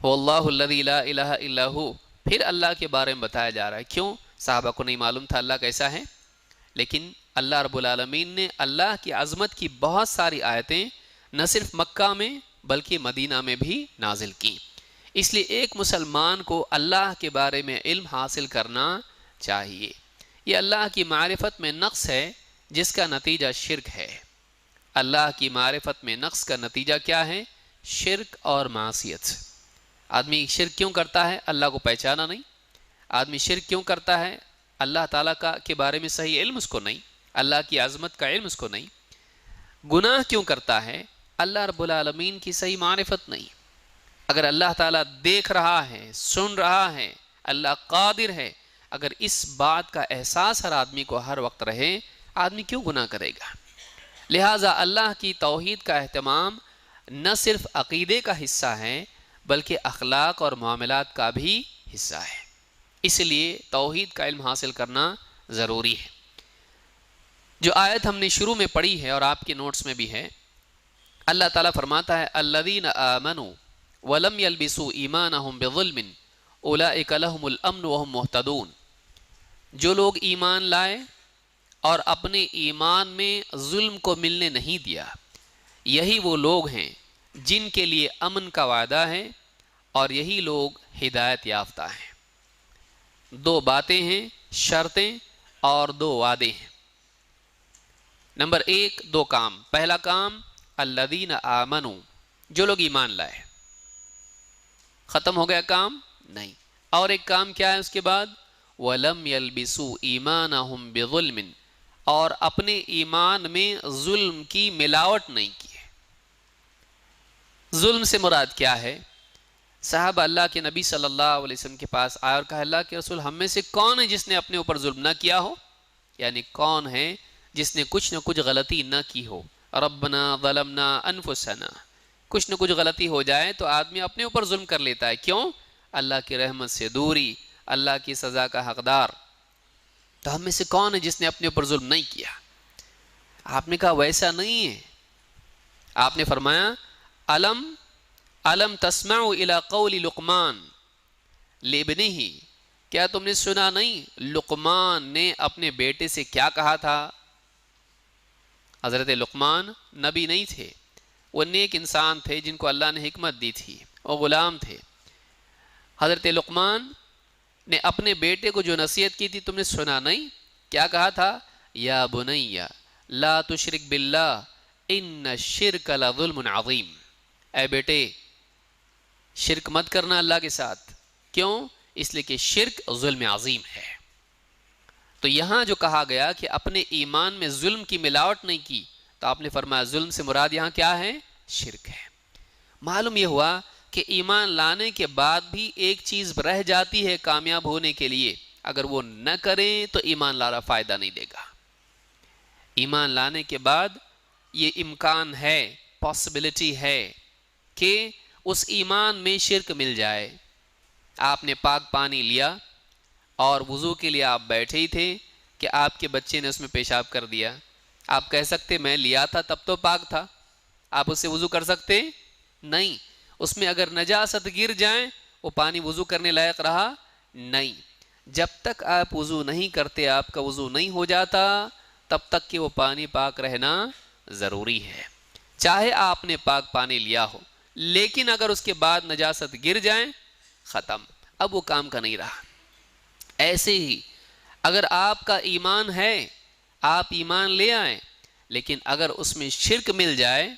هو اللہ الذی لا الہ الا ہو، پھر اللہ کے بارے میں بتایا جا رہا ہے۔ کیوں؟ صحابہ کو نہیں معلوم تھا اللہ کیسا ہے، لیکن اللہ رب العالمین نے اللہ کی عظمت کی بہت ساری آیتیں نہ صرف مکہ میں بلکہ مدینہ میں بھی نازل کی۔ اس لیے ایک مسلمان کو اللہ کے بارے میں علم حاصل کرنا چاہیے۔ یہ اللہ کی معرفت میں نقص ہے جس کا نتیجہ شرک ہے۔ اللہ کی معرفت میں نقص کا نتیجہ کیا ہے؟ شرک اور معصیت۔ آدمی شرک کیوں کرتا ہے؟ اللہ کو پہچانا نہیں۔ آدمی شرک کیوں کرتا ہے؟ اللہ تعالیٰ کے بارے میں صحیح علم اس کو نہیں، اللہ کی عظمت کا علم اس کو نہیں۔ گناہ کیوں کرتا ہے؟ اللہ رب العالمین کی صحیح معرفت نہیں۔ اگر اللہ تعالیٰ دیکھ رہا ہے، سن رہا ہے، اللہ قادر ہے، اگر اس بات کا احساس ہر آدمی کو ہر وقت رہے، آدمی کیوں گناہ کرے گا؟ لہٰذا اللہ کی توحید کا اہتمام نہ صرف عقیدے کا حصہ ہے بلکہ اخلاق اور معاملات کا بھی حصہ ہے۔ اس لیے توحید کا علم حاصل کرنا ضروری ہے۔ جو آیت ہم نے شروع میں پڑھی ہے اور آپ کے نوٹس میں بھی ہے، اللہ تعالیٰ فرماتا ہے الذین آمنوا ولم یلبسوا ایمانہم بظلم اولئک لہم الامن وہم مہتدون۔ جو لوگ ایمان لائے اور اپنے ایمان میں ظلم کو ملنے نہیں دیا، یہی وہ لوگ ہیں جن کے لیے امن کا وعدہ ہے اور یہی لوگ ہدایت یافتہ ہیں۔ دو باتیں ہیں، شرطیں اور دو وعدے ہیں۔ نمبر ایک، دو کام۔ پہلا کام الذین آمنوا، جو لوگ ایمان لائے۔ ختم ہو گیا کام؟ نہیں۔ اور ایک کام کیا ہے اس کے بعد؟ وَلَمْ يَلْبِسُوا إِيمَانَهُمْ بِظُلْمٍ، اور اپنے ایمان میں ظلم کی ملاوٹ نہیں کی۔ ظلم سے مراد کیا ہے؟ صحابہ اللہ کے نبی صلی اللہ علیہ وسلم کے پاس آئے اور کہا اللہ کے رسول ہم میں سے کون ہے جس نے اپنے اوپر ظلم نہ کیا ہو؟ یعنی کون ہے جس نے کچھ نہ کچھ غلطی نہ کی ہو؟ ربنا ظلمنا انفسنا، کچھ نہ کچھ غلطی ہو جائے تو آدمی اپنے اوپر ظلم کر لیتا ہے۔ کیوں؟ اللہ کی رحمت سے دوری، اللہ کی سزا کا حقدار۔ تو ہم میں سے کون ہے جس نے اپنے اوپر ظلم نہیں کیا؟ آپ نے کہا ویسا نہیں ہے۔ آپ نے فرمایا علم تسمعوا الى قول لقمان لابنہ، کیا تم نے سنا نہیں لقمان نے اپنے بیٹے سے کیا کہا تھا؟ حضرت لقمان نبی نہیں تھے، وہ نیک انسان تھے جن کو اللہ نے حکمت دی تھی، وہ غلام تھے۔ حضرت لقمان نے اپنے بیٹے کو جو نصیحت کی تھی تم نے سنا نہیں؟ کیا کہا تھا؟ یا بنی لا تشرک باللہ ان الشرک لظلم عظیم، اے بیٹے شرک مت کرنا اللہ کے ساتھ۔ کیوں؟ اس لیے کہ شرک ظلم عظیم ہے۔ تو یہاں جو کہا گیا کہ اپنے ایمان میں ظلم کی ملاوٹ نہیں کی، تو آپ نے فرمایا ظلم سے مراد یہاں کیا ہے؟ شرک ہے۔ معلوم یہ ہوا کہ ایمان لانے کے بعد بھی ایک چیز رہ جاتی ہے کامیاب ہونے کے لیے، اگر وہ نہ کریں تو ایمان لانا فائدہ نہیں دے گا۔ ایمان لانے کے بعد یہ امکان ہے، پاسبلٹی ہے کہ اس ایمان میں شرک مل جائے۔ آپ نے پاک پانی لیا اور وضو کے لیے آپ بیٹھے ہی تھے کہ آپ کے بچے نے اس میں پیشاب کر دیا، آپ کہہ سکتے میں لیا تھا تب تو پاک تھا، آپ اس سے وضو کر سکتے؟ نہیں۔ اس میں اگر نجاست گر جائیں وہ پانی وضو کرنے لائق رہا؟ نہیں۔ جب تک آپ وضو نہیں کرتے، آپ کا وضو نہیں ہو جاتا، تب تک کہ وہ پانی پاک رہنا ضروری ہے، چاہے آپ نے پاک پانی لیا ہو۔ لیکن اگر اس کے بعد نجاست گر جائیں، ختم، اب وہ کام کا نہیں رہا۔ ایسے ہی اگر آپ کا ایمان ہے، آپ ایمان لے آئیں، لیکن اگر اس میں شرک مل جائے،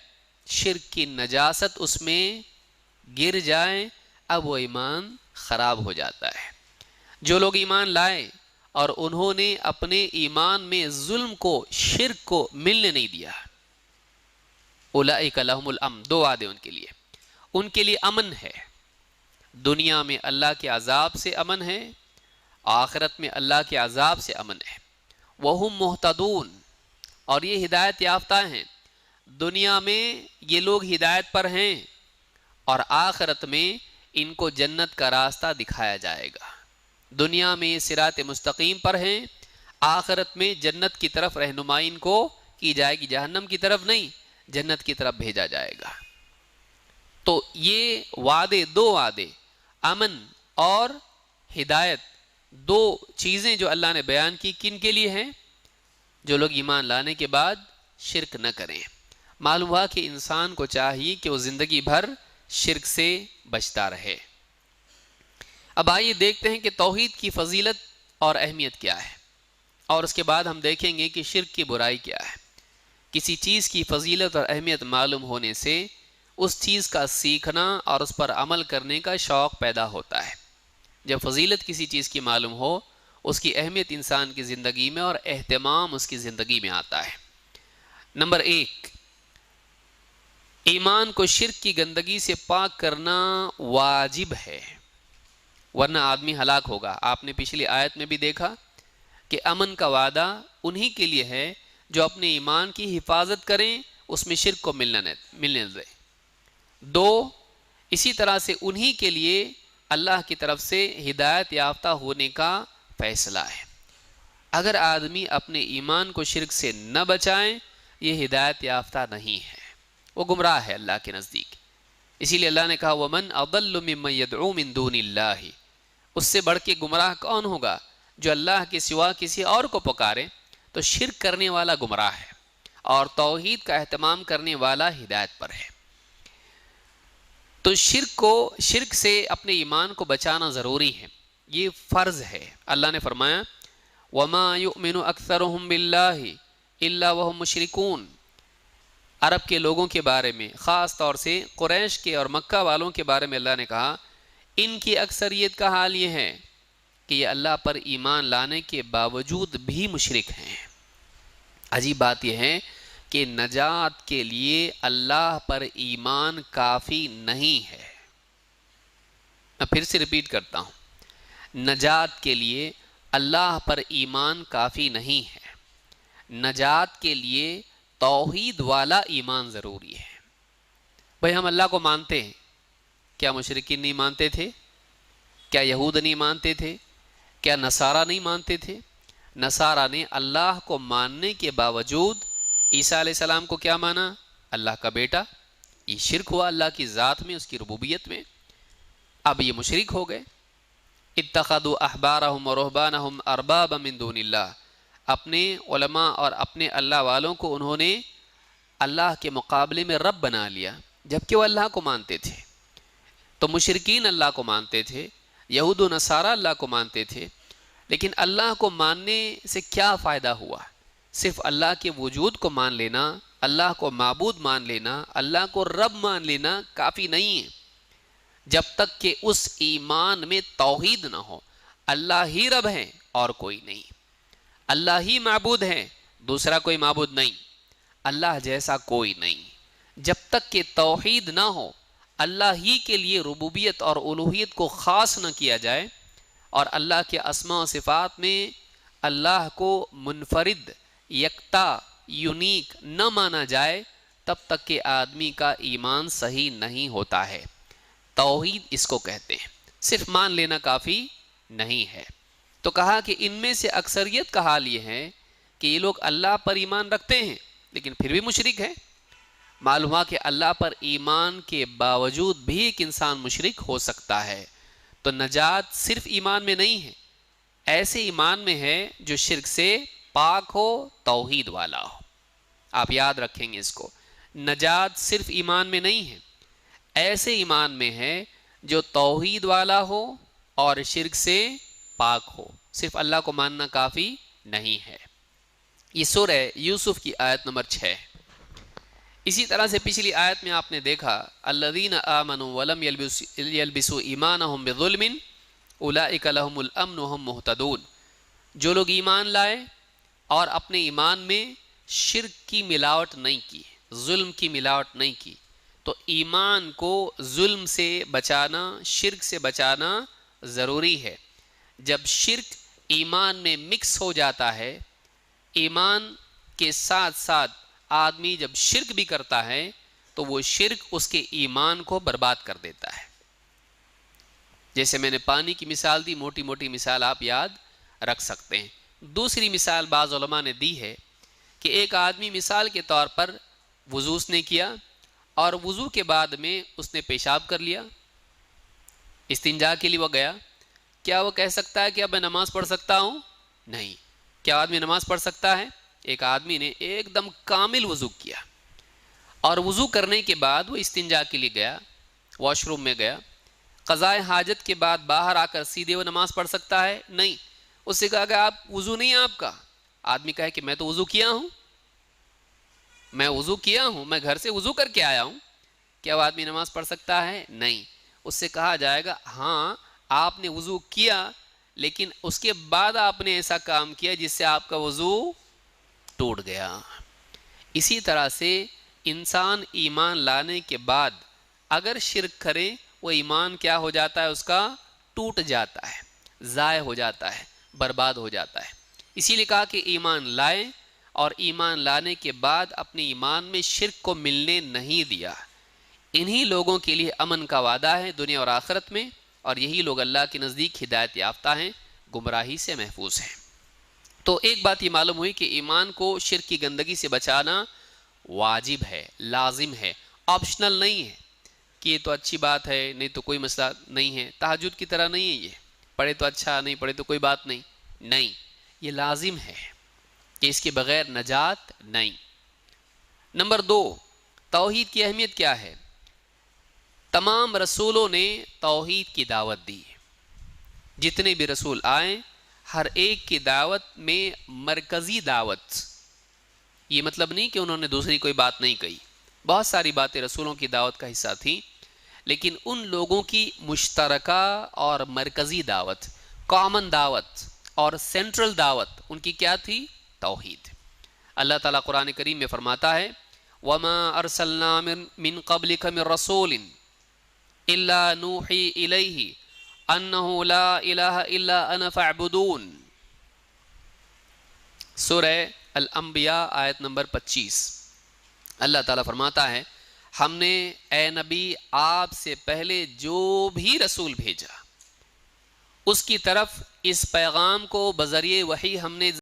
شرک کی نجاست اس میں گر جائے، اب وہ ایمان خراب ہو جاتا ہے۔ جو لوگ ایمان لائے اور انہوں نے اپنے ایمان میں ظلم کو، شرک کو ملنے نہیں دیا، اولئک لہم الامن، دو وعدے ان کے لیے امن ہے۔ دنیا میں اللہ کے عذاب سے امن ہے، آخرت میں اللہ کے عذاب سے امن ہے۔ وہم مہتدون، اور یہ ہدایت یافتہ ہیں۔ دنیا میں یہ لوگ ہدایت پر ہیں اور آخرت میں ان کو جنت کا راستہ دکھایا جائے گا۔ دنیا میں یہ صراط مستقیم پر ہیں، آخرت میں جنت کی طرف رہنمائی ان کو کی جائے گی، جہنم کی طرف نہیں، جنت کی طرف بھیجا جائے گا۔ تو یہ وعدے، دو وعدے، امن اور ہدایت، دو چیزیں جو اللہ نے بیان کی، کن کے لیے ہیں؟ جو لوگ ایمان لانے کے بعد شرک نہ کریں۔ معلوم ہوا کہ انسان کو چاہیے کہ وہ زندگی بھر شرک سے بچتا رہے۔ اب آئیے دیکھتے ہیں کہ توحید کی فضیلت اور اہمیت کیا ہے، اور اس کے بعد ہم دیکھیں گے کہ شرک کی برائی کیا ہے۔ کسی چیز کی فضیلت اور اہمیت معلوم ہونے سے اس چیز کا سیکھنا اور اس پر عمل کرنے کا شوق پیدا ہوتا ہے۔ جب فضیلت کسی چیز کی معلوم ہو، اس کی اہمیت انسان کی زندگی میں اور اہتمام اس کی زندگی میں آتا ہے۔ نمبر 1، ایمان کو شرک کی گندگی سے پاک کرنا واجب ہے، ورنہ آدمی ہلاک ہوگا۔ آپ نے پچھلی آیت میں بھی دیکھا کہ امن کا وعدہ انہی کے لیے ہے جو اپنے ایمان کی حفاظت کریں، اس میں شرک کو ملنے دیں۔ 2، اسی طرح سے انہی کے لیے اللہ کی طرف سے ہدایت یافتہ ہونے کا فیصلہ ہے۔ اگر آدمی اپنے ایمان کو شرک سے نہ بچائیں، یہ ہدایت یافتہ نہیں ہے، وہ گمراہ ہے اللہ کے نزدیک۔ اسی لیے اللہ نے کہا وَمَنْ أَضَلُّ مِمَّنْ يَدْعُو مِن دُونِ اللَّهِ، اس سے بڑھ کے گمراہ کون ہوگا جو اللہ کے سوا کسی اور کو پکارے؟ تو شرک کرنے والا گمراہ ہے، اور توحید کا اہتمام کرنے والا ہدایت پر ہے۔ تو شرک سے اپنے ایمان کو بچانا ضروری ہے، یہ فرض ہے۔ اللہ نے فرمایا وَمَا يُؤْمِنُ أَكْثَرُهُمْ بِاللَّهِ إِلَّا وَهُمْ مُشْرِكُونَ۔ عرب کے لوگوں کے بارے میں، خاص طور سے قریش کے اور مکہ والوں کے بارے میں اللہ نے کہا ان کی اکثریت کا حال یہ ہے کہ یہ اللہ پر ایمان لانے کے باوجود بھی مشرک ہیں۔ عجیب بات یہ ہے کہ نجات کے لیے اللہ پر ایمان کافی نہیں ہے۔ میں پھر سے ریپیٹ کرتا ہوں، نجات کے لیے اللہ پر ایمان کافی نہیں ہے، نجات کے لیے توحید والا ایمان ضروری ہے۔ بھئی ہم اللہ کو مانتے ہیں، کیا مشرکین نہیں مانتے تھے؟ کیا یہود نہیں مانتے تھے؟ کیا نصارہ نہیں مانتے تھے؟ نصارہ نے اللہ کو ماننے کے باوجود عیسیٰ علیہ السلام کو کیا مانا؟ اللہ کا بیٹا۔ یہ شرک ہوا اللہ کی ذات میں، اس کی ربوبیت میں۔ اب یہ مشرک ہو گئے۔ اتخذوا احبارهم ورهبانهم اربابا من دون اللہ، اپنے علماء اور اپنے اللہ والوں کو انہوں نے اللہ کے مقابلے میں رب بنا لیا، جبکہ وہ اللہ کو مانتے تھے۔ تو مشرکین اللہ کو مانتے تھے، یہود و نصارہ اللہ کو مانتے تھے، لیکن اللہ کو ماننے سے کیا فائدہ ہوا؟ صرف اللہ کے وجود کو مان لینا، اللہ کو معبود مان لینا، اللہ کو رب مان لینا کافی نہیں ہے، جب تک کہ اس ایمان میں توحید نہ ہو۔ اللہ ہی رب ہے اور کوئی نہیں، اللہ ہی معبود ہے، دوسرا کوئی معبود نہیں، اللہ جیسا کوئی نہیں۔ جب تک کہ توحید نہ ہو، اللہ ہی کے لیے ربوبیت اور الوہیت کو خاص نہ کیا جائے، اور اللہ کے اسماء و صفات میں اللہ کو منفرد، یکتا، یونیک نہ مانا جائے، تب تک کہ آدمی کا ایمان صحیح نہیں ہوتا ہے۔ توحید اس کو کہتے ہیں، صرف مان لینا کافی نہیں ہے۔ تو کہا کہ ان میں سے اکثریت کا حال یہ ہے کہ یہ لوگ اللہ پر ایمان رکھتے ہیں لیکن پھر بھی مشرک ہیں۔ معلوم ہوا کہ اللہ پر ایمان کے باوجود بھی ایک انسان مشرک ہو سکتا ہے۔ تو نجات صرف ایمان میں نہیں ہے، ایسے ایمان میں ہے جو شرک سے پاک ہو، توحید والا ہو۔ آپ یاد رکھیں گے اس کو، نجات صرف ایمان میں نہیں ہے، ایسے ایمان میں ہے جو توحید والا ہو اور شرک سے پاک ہو۔ صرف اللہ کو ماننا کافی نہیں ہے۔ یہ سورہ یوسف کی آیت نمبر 6۔ اسی طرح سے پچھلی آیت میں آپ نے دیکھا الذین آمنوا ولم یلبسوا ایمانہم بظلم اولئک لہم الامن وہم مہتدون، جو لوگ ایمان لائے اور اپنے ایمان میں شرک کی ملاوٹ نہیں کی، ظلم کی ملاوٹ نہیں کی۔ تو ایمان کو ظلم سے بچانا، شرک سے بچانا ضروری ہے۔ جب شرک ایمان میں مکس ہو جاتا ہے، ایمان کے ساتھ ساتھ آدمی جب شرک بھی کرتا ہے تو وہ شرک اس کے ایمان کو برباد کر دیتا ہے۔ جیسے میں نے پانی کی مثال دی، موٹی موٹی مثال آپ یاد رکھ سکتے ہیں۔ دوسری مثال بعض علماء نے دی ہے کہ ایک آدمی مثال کے طور پر وضو نے کیا اور وضو کے بعد میں اس نے پیشاب کر لیا، استنجا کے لیے وہ گیا، کیا وہ کہہ سکتا ہے کہ اب میں نماز پڑھ سکتا ہوں؟ نہیں۔ کیا آدمی نماز پڑھ سکتا ہے؟ ایک آدمی نے ایک دم کامل وضو کیا اور وضو کرنے کے بعد وہ استنجا کے لیے گیا، واش روم میں گیا، قضاء حاجت کے بعد باہر آ کر سیدھے وہ نماز پڑھ سکتا ہے؟ نہیں۔ اس سے کہا کہ آپ وضو نہیں ہے آپ کا، آدمی کہے کہ میں تو وضو کیا ہوں، میں وضو کیا ہوں، میں گھر سے وضو کر کے آیا ہوں، کیا وہ آدمی نماز پڑھ سکتا ہے؟ نہیں۔ اس سے کہا جائے گا ہاں آپ نے وضو کیا، لیکن اس کے بعد آپ نے ایسا کام کیا جس سے آپ کا وضو ٹوٹ گیا۔ اسی طرح سے انسان ایمان لانے کے بعد اگر شرک کرے، وہ ایمان کیا ہو جاتا ہے؟ اس کا ٹوٹ جاتا ہے، ضائع ہو جاتا ہے، برباد ہو جاتا ہے۔ اسی لیے کہا کہ ایمان لائیں، اور ایمان لانے کے بعد اپنے ایمان میں شرک کو ملنے نہیں دیا۔ انہی لوگوں کے لیے امن کا وعدہ ہے دنیا اور آخرت میں، اور یہی لوگ اللہ کے نزدیک ہدایت یافتہ ہیں، گمراہی سے محفوظ ہیں۔ تو ایک بات یہ معلوم ہوئی کہ ایمان کو شرک کی گندگی سے بچانا واجب ہے، لازم ہے، آپشنل نہیں ہے کہ یہ تو اچھی بات ہے، نہیں تو کوئی مسئلہ نہیں ہے، تہجد کی طرح نہیں ہے، یہ پڑھے تو اچھا، نہیں پڑھے تو کوئی بات نہیں، نہیں، یہ لازم ہے کہ اس کے بغیر نجات نہیں۔ نمبر 2، توحید کی اہمیت کیا ہے؟ تمام رسولوں نے توحید کی دعوت دی، جتنے بھی رسول آئیں ہر ایک کی دعوت میں مرکزی دعوت، یہ مطلب نہیں کہ انہوں نے دوسری کوئی بات نہیں کہی، بہت ساری باتیں رسولوں کی دعوت کا حصہ تھیں، لیکن ان لوگوں کی مشترکہ اور مرکزی دعوت، کامن دعوت اور سینٹرل دعوت ان کی کیا تھی؟ توحید۔ اللہ تعالیٰ قرآن کریم میں فرماتا ہے وَمَا أَرْسَلْنَا مِن قَبْلِكَ مِن رَّسُولٍ إِلَّا نُوحِي إِلَيْهِ أَنَّهُ لَا إِلَهَ إِلَّا أَنَا فَاعْبُدُونِ، سورہ الانبیاء آیت نمبر 25۔ اللہ تعالیٰ فرماتا ہے ہم نے اے نبی آپ سے پہلے جو بھی رسول بھیجا اس کی طرف اس پیغام کو بذریعہ وحی ہم نے